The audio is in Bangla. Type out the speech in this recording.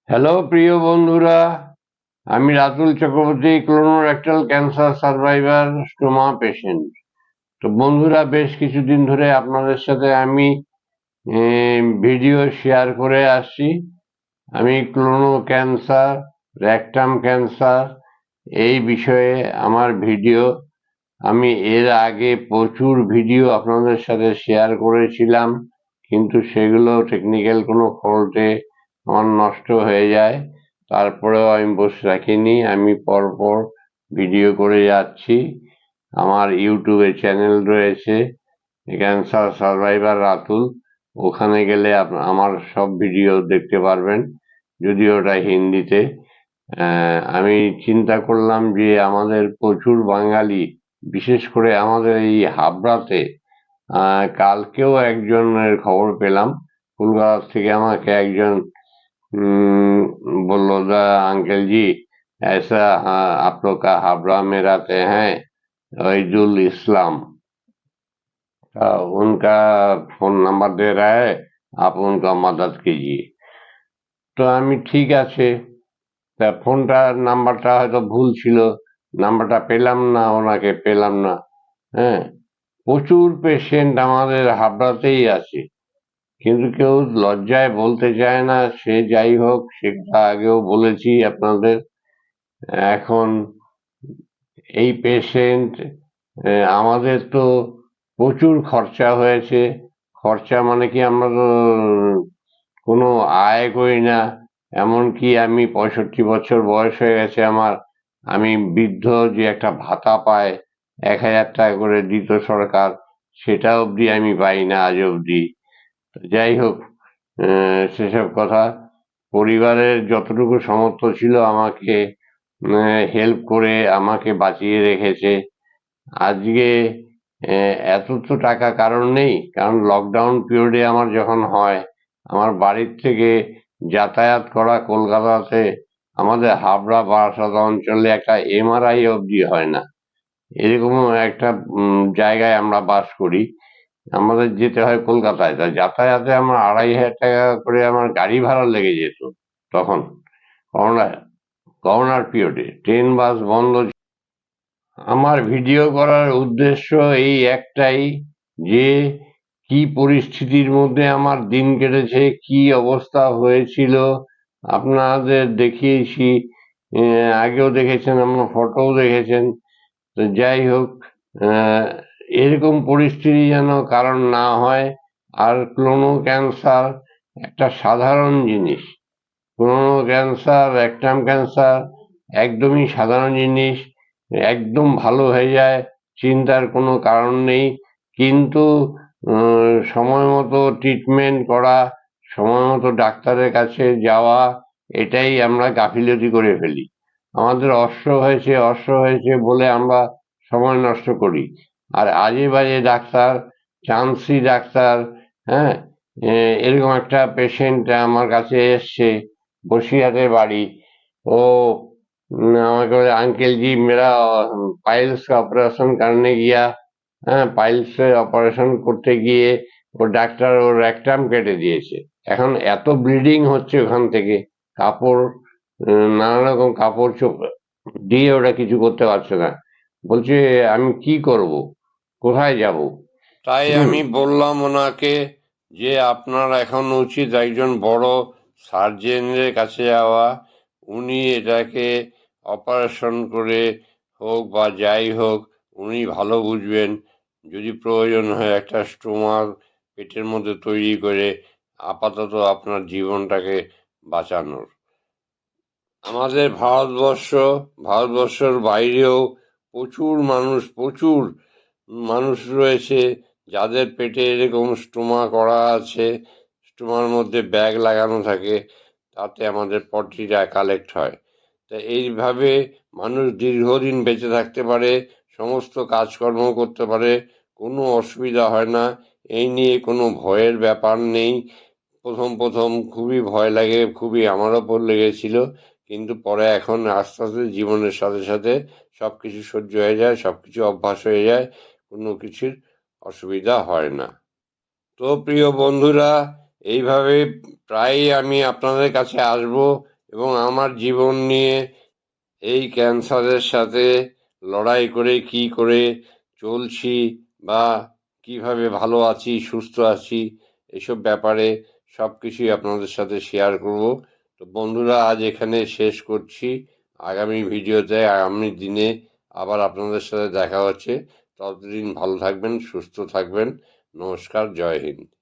হ্যালো প্রিয় বন্ধুরা, আমি Ratul Chakraborty, colorectal cancer survivor, stoma patient. তো বন্ধুরা, বেশ কিছুদিন ধরে আপনাদের সাথে আমি ভিডিও শেয়ার করে আসছি। আমি ক্লোনো ক্যান্সার, রেকটাম ক্যান্সার এই বিষয়ে আমার ভিডিও, আমি এর আগে প্রচুর ভিডিও আপনাদের সাথে শেয়ার করেছিলাম, কিন্তু সেগুলো টেকনিক্যাল কোনো ফল্টে আমার নষ্ট হয়ে যায়। তারপরেও আমি বসে রাখিনি, আমি পরপর ভিডিও করে যাচ্ছি। আমার ইউটিউবে চ্যানেল রয়েছে, ক্যান্সার সার্ভাইভার রাতুল। ওখানে গেলে আমার সব ভিডিও দেখতে পারবেন, যদিও ওটা হিন্দিতে। আমি চিন্তা করলাম যে আমাদের প্রচুর বাঙালি, বিশেষ করে আমাদের এই হাবড়াতে, কালকেও একজনের খবর পেলাম, কলকাতা থেকে আমাকে একজন बोलो दा अंकल जी, ऐसा आप लोग का हावड़ा में रहते हैं वहीदुल इस्लाम, उनका फोन नंबर दे रहा है, आप उनका मदद कीजिए। তো আমি ঠিক আছে, তা ফোনটার নাম্বারটা হয়তো ভুল ছিল, নাম্বারটা পেলাম না, ওনাকে পেলাম না। হ্যাঁ, প্রচুর পেশেন্ট আমাদের হাবড়াতেই আছে, কিন্তু কেউ লজ্জায় বলতে চায় না। সে যাই হোক, সেটা আগেও বলেছি আপনাদের। এখন এই পেশেন্ট, আমাদের তো প্রচুর খরচা হয়েছে। খরচা মানে কি, আমরা তো কোনো আয় করি না। এমনকি আমি 65 বছর বয়স হয়ে গেছে আমার, আমি বৃদ্ধ যে একটা ভাতা পায় 1000 টাকা করে দিত সরকার, সেটা অবধি আমি পাই না আজ অবধি। যাই হোক, সেসব কথা। পরিবারের যতটুকু সামর্থ্য ছিল আমাকে হেল্প করে আমাকে বাঁচিয়ে রেখেছে। আজকে এত তো টাকা কারণ নেই, কারণ লকডাউন পিরিয়ডে আমার যখন হয়, আমার বাড়ির থেকে যাতায়াত করা কলকাতাতে, আমাদের হাবড়া বারাসাত অঞ্চলে একটা এমআরআই অবধি হয় না। এরকম একটা জায়গায় আমরা বাস করি, আমাদের যেতে হয় কলকাতায়। তা যাতায়াতে আমার 2500 টাকা করে আমার গাড়ি ভাড়া লেগে যেত তখন। করোনা করোনার পিরিয়ডে ট্রেন বাস বন্ধ। আমার ভিডিও করার উদ্দেশ্য এই একটাই, যে কি পরিস্থিতির মধ্যে আমার দিন কেটেছে, কি অবস্থা হয়েছিল আপনাদের দেখিয়েছি। আগেও দেখেছেন, আমার ফটোও দেখেছেন। তো যাই হোক, এরকম পরিস্থিতি যেন কারণ না হয়। আর ক্লোনো ক্যান্সার একটা সাধারণ জিনিস, ক্লোনো ক্যান্সার, রেকটাম ক্যান্সার একদমই সাধারণ জিনিস, একদম ভালো হয়ে যায়, চিন্তার কোনো কারণ নেই। কিন্তু সময় মতো ট্রিটমেন্ট করা, সময় মতো ডাক্তারের কাছে যাওয়া, এটাই আমরা গাফিলতি করে ফেলি। আমাদের অস্ত্র হয়েছে বলে আমরা সময় নষ্ট করি। আর আজে বাজে ডাক্তার, চান্সি ডাক্তার। হ্যাঁ, এরকম একটা পেশেন্ট আমার কাছে এসছে, বসিরহাটের বাড়ি। ও আমাকে बोले, अंकल जी मेरा पाइल्स का ऑपरेशन करने गया। হ্যাঁ, পাইলস অপারেশন করতে গিয়ে ও ডাক্তার ওর রেকটাম কেটে দিয়েছে। এখন এত ব্লিডিং হচ্ছে ওখান থেকে, কাপড়, নানা রকম কাপড় চোপ দিয়ে ওরা কিছু করতে পারছে না। বলছে আমি কি করব, কোথায় যাব? তাই আমি বললাম ওনাকে যে আপনার এখন উচিত একজন বড় সার্জেনের কাছে যাওয়া। উনি এটাকে অপারেশন করে হোক বা যাই হোক, উনি ভালো বুঝবেন। যদি প্রয়োজন হয় একটা স্টোমার পেটের মধ্যে তৈরি করে আপাতত আপনার জীবনটাকে বাঁচানোর। আমাদের ভারতবর্ষের বাইরেও প্রচুর মানুষ রয়েছে যাদের পেটে এরকম স্টোমা করা আছে, স্টোমার মধ্যে ব্যাগ লাগানো থাকে, তাতে আমাদের পটিটা কালেক্ট হয়। তা এইভাবে মানুষ দীর্ঘদিন বেঁচে থাকতে পারে, সমস্ত কাজকর্ম করতে পারে, কোনো অসুবিধা হয় না। এই নিয়ে কোনো ভয়ের ব্যাপার নেই। প্রথম খুবই ভয় লাগে, খুবই আমার ওপর লেগেছিল, কিন্তু পরে এখন আস্তে আস্তে জীবনের সাথে সাথে সব কিছু সহ্য হয়ে যায়, সব কিছু অভ্যাস হয়ে যায়, কোনো কিছুর অসুবিধা হয় না। তো প্রিয় বন্ধুরা, এইভাবে প্রায়ই আমি আপনাদের কাছে আসব, এবং আমার জীবন নিয়ে এই ক্যান্সারের সাথে লড়াই করে কি করে চলছি বা কিভাবে ভালো আছি সুস্থ আছি এসব ব্যাপারে সব কিছুই আপনাদের সাথে শেয়ার করব। তো বন্ধুরা, আজ এখানে শেষ করছি। আগামী ভিডিওতে আগামী দিনে আবার আপনাদের সাথে দেখা হচ্ছে। ততদিন ভালো থাকবেন, সুস্থ থাকবেন। নমস্কার, জয় হিন্দ।